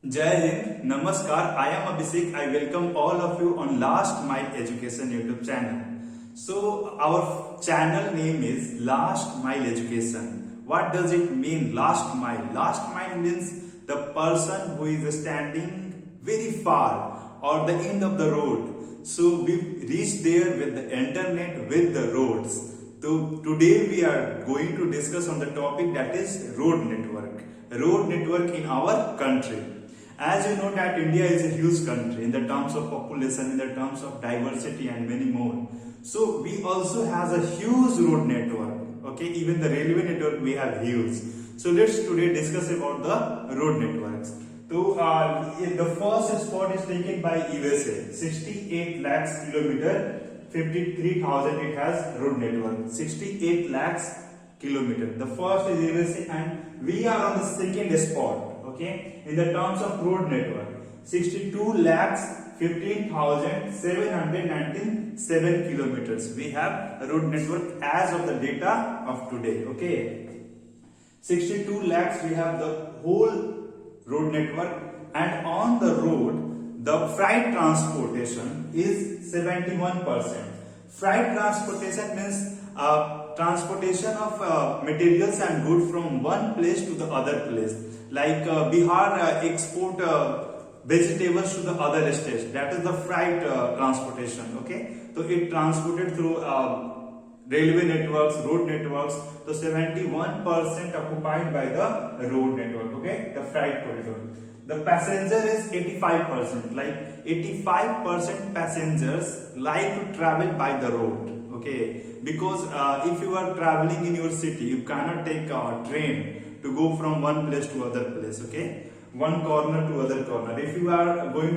Jai Hind, Namaskar. I am Abhishek. I welcome all of you on Last Mile Education YouTube channel. So our channel name is Last Mile Education. What does it mean, last mile? Last mile means the person who is standing very far or the end of the road. So we reach there with the internet, with the roads. So today we are going to discuss on the topic that is road network. Road network in our country. As you know that India is a huge country in the terms of population, in the terms of diversity and many more. So we also has a huge road network. Okay, even the railway network we have huge. So let's today discuss about the road networks. So the first spot is taken by USA, 68 lakhs kilometer, 53,000 it has road network, 68 lakhs kilometer. The first is USA and we are on the second spot. Okay, in the terms of road network, 62 lakhs 15,797 kilometers. We have a road network as of the data of today. Okay, 62 lakhs we have the whole road network, and on the road the freight transportation is 71%. Freight transportation means transportation of materials and goods from one place to the other place. Like Bihar export vegetables to the other states. That is the freight transportation. Okay, so it transported through railway networks, road networks. So 71% occupied by the road network. Okay, the freight corridor. The passenger is 85%. Like 85% passengers like to travel by the road. Okay, because if you are traveling in your city, you cannot take a train to go from one place to other place. Okay, one corner to other corner. If you are going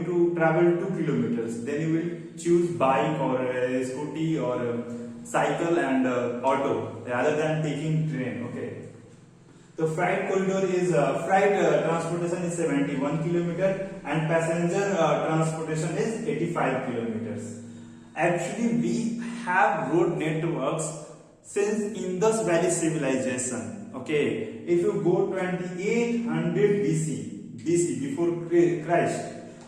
to travel 2 kilometers, then you will choose bike or a scooty or a cycle and auto rather than taking train. Okay, the freight corridor is freight transportation is 71 kilometer and passenger transportation is 85 kilometers. Actually, we have road networks since Indus Valley civilization. Okay, if you go 2800 BC before Christ,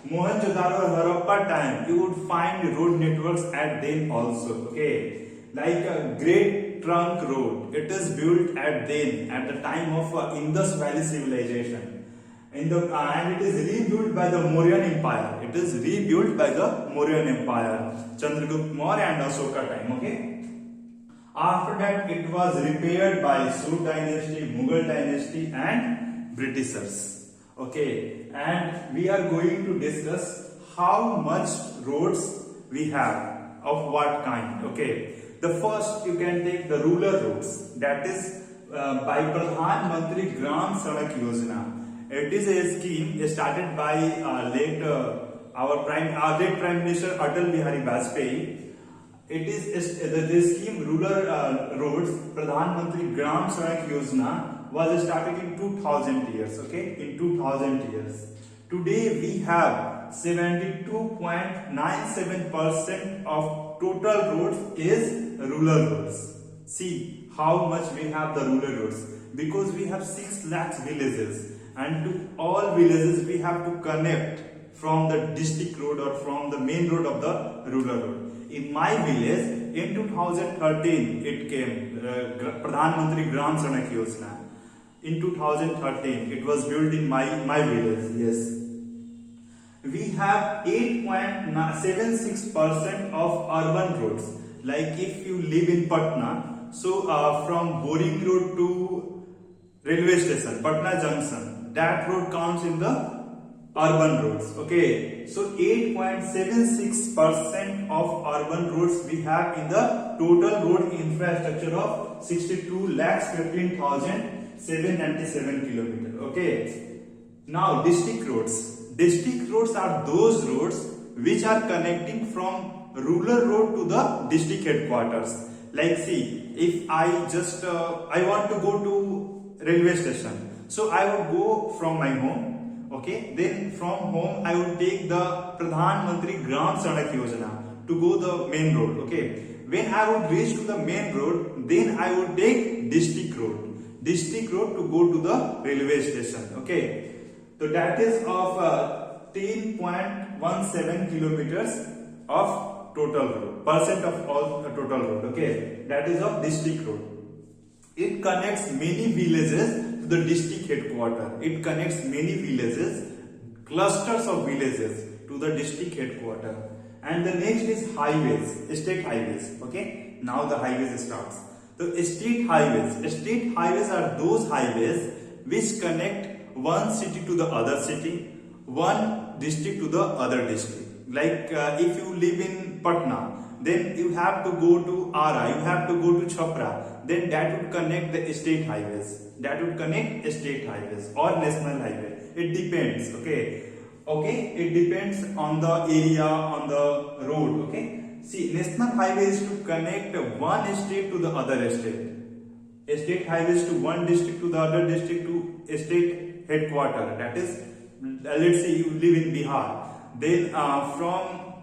Mohenjo-daro or Harappa time, you would find road networks at then also. Okay, like a Great Trunk Road, it is built at then at the time of Indus Valley civilization. And it is rebuilt by the Mauryan Empire. It is rebuilt by the Mauryan Empire, Chandragupta Maurya and Ashoka time. Okay. After that, it was repaired by Suri dynasty, Mughal dynasty, and Britishers. Okay, and we are going to discuss how much roads we have of what kind. Okay, the first you can take the rural roads, that is by Pradhan Mantri Gram Sadak Yojana. It is a scheme started by late Prime Minister Atal Bihari Vajpayee. It is the scheme rural roads Pradhan Mantri Gram Sadak Yojana was started in 2000 years. Okay, in 2000 years. Today we have 72.97% of total roads is rural roads. See how much we have the rural roads, because we have 6 lakhs villages, and to all villages we have to connect from the district road or from the main road of the rural road. In my village, in 2013, it came Pradhan Mantri Gram Sadak Yojana. In 2013, it was built in my village. Yes, we have 8.76% of urban roads. Like if you live in Patna, so from Boring Road to railway station, Patna Junction, that road counts in the urban roads. Okay, so 8.76% of urban roads we have in the total road infrastructure of 62 lakhs 15,797 kilometers. Okay, now district roads. District roads are those roads which are connecting from rural road to the district headquarters. Like see, if I just I want to go to railway station, so I would go from my home. Okay, then from home I would take the Pradhan Mantri Gram Sadak Yojana to go the main road. Okay, when I would reach to the main road, then I would take district road to go to the railway station. Okay, So that is of 10.17 kilometers of total road, percent of all total road. Okay, that is of district road. It connects many villages to the district headquarters. It connects many villages, clusters of villages to the district headquarters. And the next is highways, state highways. Okay, now the highways starts. So state highways are those highways which connect one city to the other city, one district to the other district. Like if you live in Patna, then you have to go to Ara, you have to go to Chhapra, then that would connect the state highways. That would connect state highways or national highway. It depends. Okay, it depends on the area, on the road. Okay, see, national highway is to connect one state to the other state. State highways to one district to the other district to state headquarter. That is, let's say you live in Bihar, then from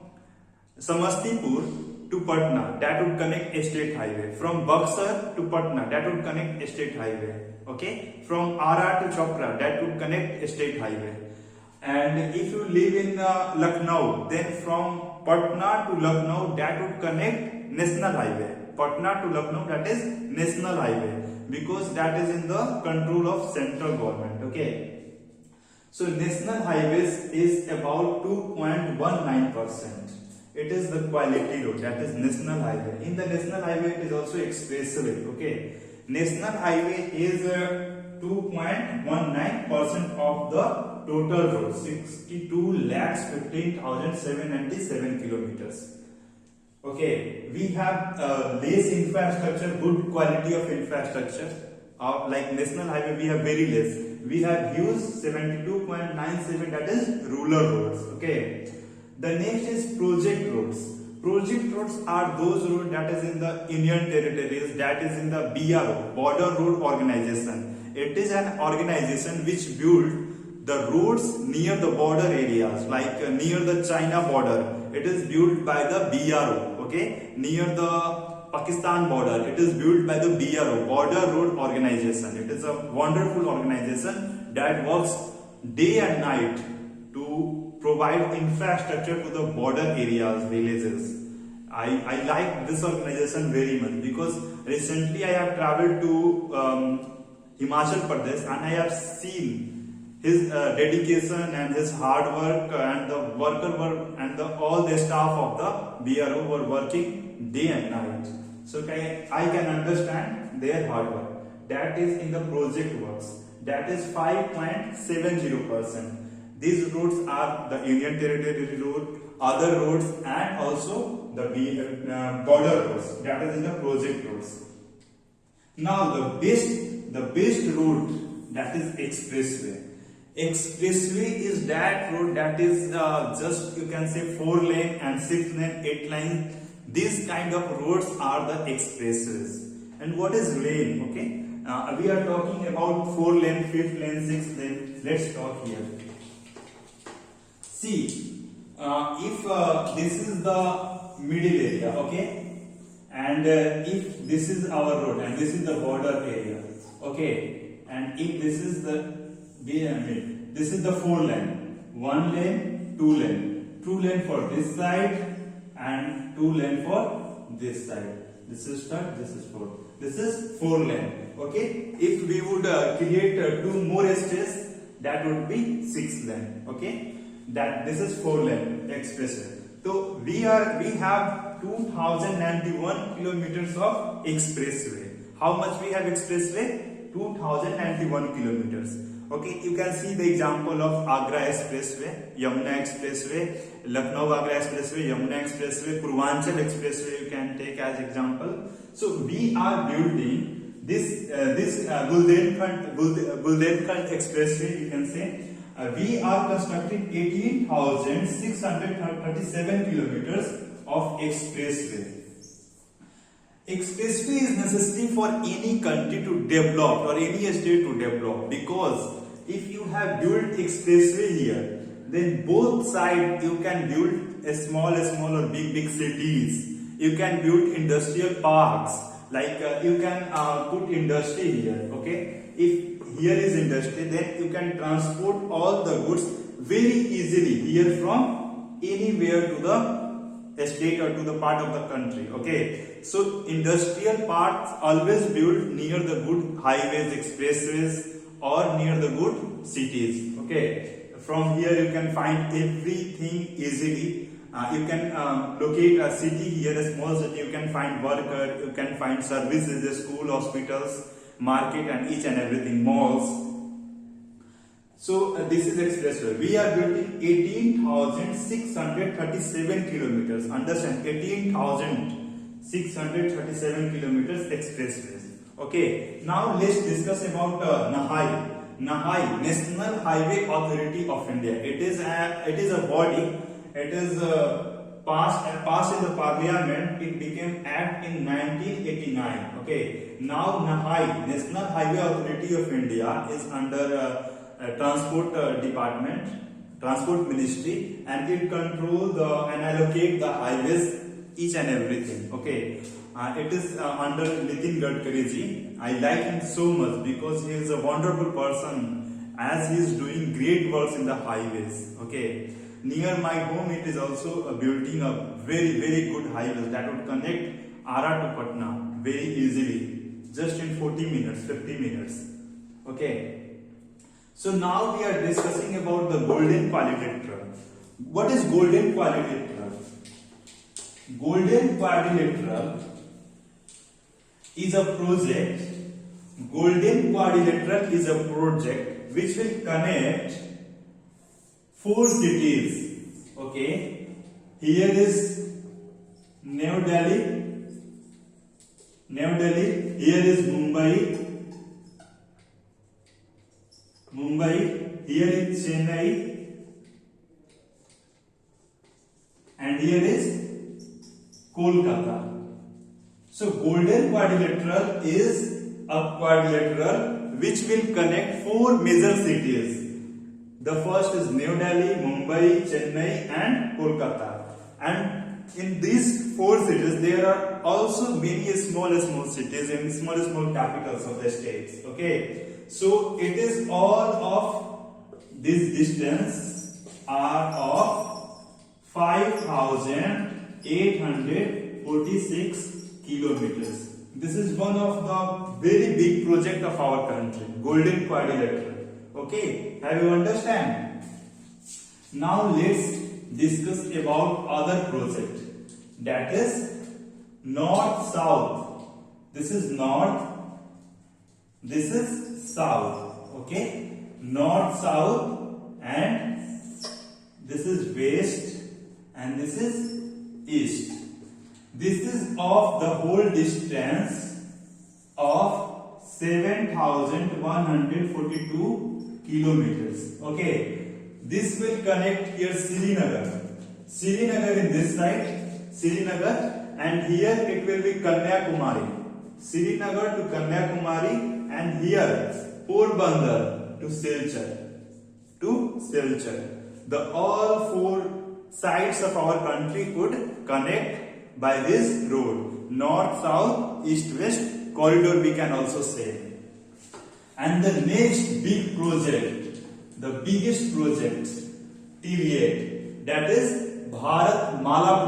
Samastipur to Patna, that would connect a state highway. From Buxar to Patna, that would connect a state highway. Okay, from Ara to Chopra, that would connect a state highway. And if you live in Lucknow, then from Patna to Lucknow, that would connect national highway. Patna to Lucknow, that is national highway, because that is in the control of central government. Okay. So national highways is about 2.19%. It is the quality road, that is national highway. In the national highway, it is also expressway. Okay, national highway is 2.19% of the total road, 62,15,797 kilometers. Okay, we have less infrastructure, good quality of infrastructure. Like national highway, we have very less. We have used 72.97, that is rural roads. Okay. The next is project roads. Project roads are those roads that is in the Union territories, that is in the BRO, Border Road Organization. It is an organization which build the roads near the border areas, like near the China border. It is built by the BRO. Okay, near the Pakistan border, it is built by the BRO, Border Road Organization. It is a wonderful organization that works day and night to provide infrastructure to the border areas, villages. I like this organization very much because recently I have traveled to Himachal Pradesh and I have seen his dedication and his hard work, and the worker work and all the staff of the BRO were working day and night. So I can understand their hard work. That is in the project works. That is 5.70%. These roads are the Union Territory road, other roads, and also the border roads. That is in the project roads. Now the best road, that is expressway. Expressway is that road that is just, you can say, 4 lane and 6 lane, 8 lane. These kind of roads are the expressways. And what is lane? Okay, we are talking about 4 lane, 5th lane, 6th lane. Let's talk here. See, if this is the middle area, okay, and if this is our road and this is the border area, okay, and if this is the this is the 4 lane, 1 lane, 2 lane, 2 lane for this side and 2 lane for this side. This is third, this is fourth. This is 4 lane. Okay, if we would create 2 more stages, that would be 6 lane. Okay, that this is 4 lane expressway. So we have 2091 kilometers of expressway. How much we have expressway? 2091 kilometers. Okay, you can see the example of Agra Expressway, Yamuna Expressway, Lucknow Agra Expressway, Yamuna Expressway, Purvanchal Expressway you can take as example. So we are building this Bundelkhand Expressway, you can say. We are constructing 18,637 kilometers of expressway. Expressway is necessary for any country to develop or any state to develop, because if you have built expressway here, then both sides you can build a small or big cities. You can build industrial parks, like you can put industry here. Okay, if here is industry, then you can transport all the goods very easily here from anywhere to the state or to the part of the country. Okay, so industrial parks always built near the good highways, expressways, or near the good cities. Okay, from here you can find everything easily. You can locate a city here, a small city. You can find worker, you can find services, school, hospitals, market, and each and everything, malls. So this is expressway. We are building 18,637 kilometers. Understand, 18,637 kilometers expressways. Okay. Now let's discuss about NHAI. NHAI, National Highway Authority of India. It is a body. It is passed in the parliament. It became act in 1989. Okay. Now NHAI, National Highway Authority of India, is under transport department, transport ministry, and it control and allocate the highways, each and everything. Okay. It is under Nitin Gadkari ji. I like him so much because he is a wonderful person, as he is doing great works in the highways. Okay. Near my home, it is also building a very good highway that would connect Ara to Patna very easily, just in 40 minutes, 50 minutes. Okay. So now we are discussing about the Golden Quadrilateral. What is Golden Quadrilateral? Golden Quadrilateral is a project. Golden Quadrilateral is a project which will connect 4 cities. Okay. Here is New Delhi. Here is Mumbai. Here is Chennai, and here is Kolkata. So Golden Quadrilateral is a quadrilateral which will connect 4 major cities. The first is New Delhi, Mumbai, Chennai, and Kolkata. And in these 4 cities, there are also many small cities and small capitals of the states. Okay. So it is all of this distance are of 5,846 kilometers. This is one of the very big project of our country, Golden Quadrilateral. Okay, have you understand? Now let's discuss about other project, that is north south. This is north, this is south. Okay, north south, and this is west, and this is east. This is of the whole distance of 7,142 kilometers. Okay, this will connect here Srinagar in this side, Srinagar, and here it will be Kanyakumari. Srinagar to Kanyakumari, and here Porbandar to Silchar. The all 4 sides of our country could connect by this road. North, south, east, west corridor we can also say. And the next big project, the biggest project till that is Bharat Mala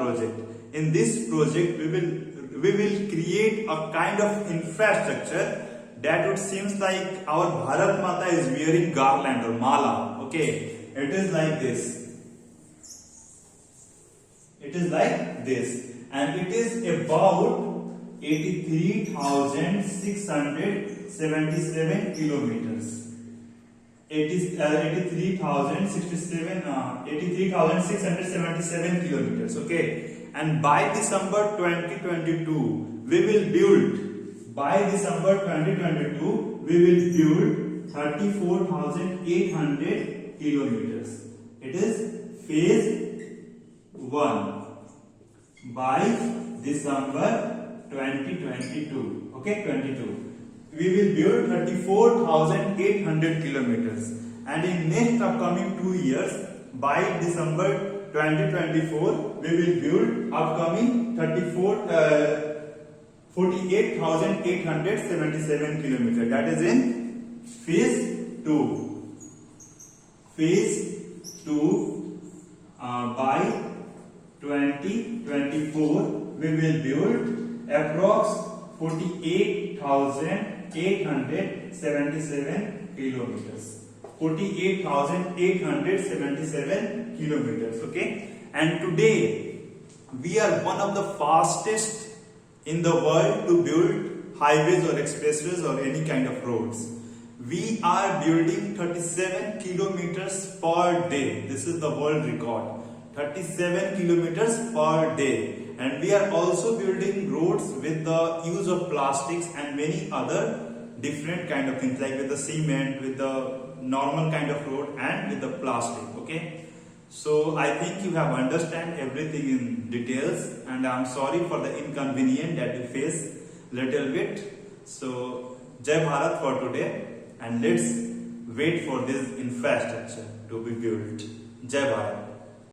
project. In this project we will create a kind of infrastructure that would seems like our Bharat Mata is wearing garland or mala. Okay, it is like this. And it is about 83,677 kilometers. It is 83,677 kilometers. Okay, and by December 2022 we will build. By December 2022 we will build 34,800 kilometers. It is phase 1 by December 2022. Okay, 22. We will build 34,800 kilometers, and in next upcoming 2 years, by December 2024, we will build upcoming 48,877 kilometers. That is in phase 2. Phase 2 by 2024 we will build approx 48,877 kilometers. 48,877 kilometers. Okay, and today we are one of the fastest in the world to build highways or expressways or any kind of roads. We are building 37 kilometers per day. This is the world record. 37 kilometers per day. And we are also building roads with the use of plastics and many other different kind of things, like with the cement, with the normal kind of road and with the plastic. Okay, so I think you have understand everything in details, and I'm sorry for the inconvenience that you face little bit. So Jai Bharat for today, and let's wait for this infrastructure to be built. Jai Bharat.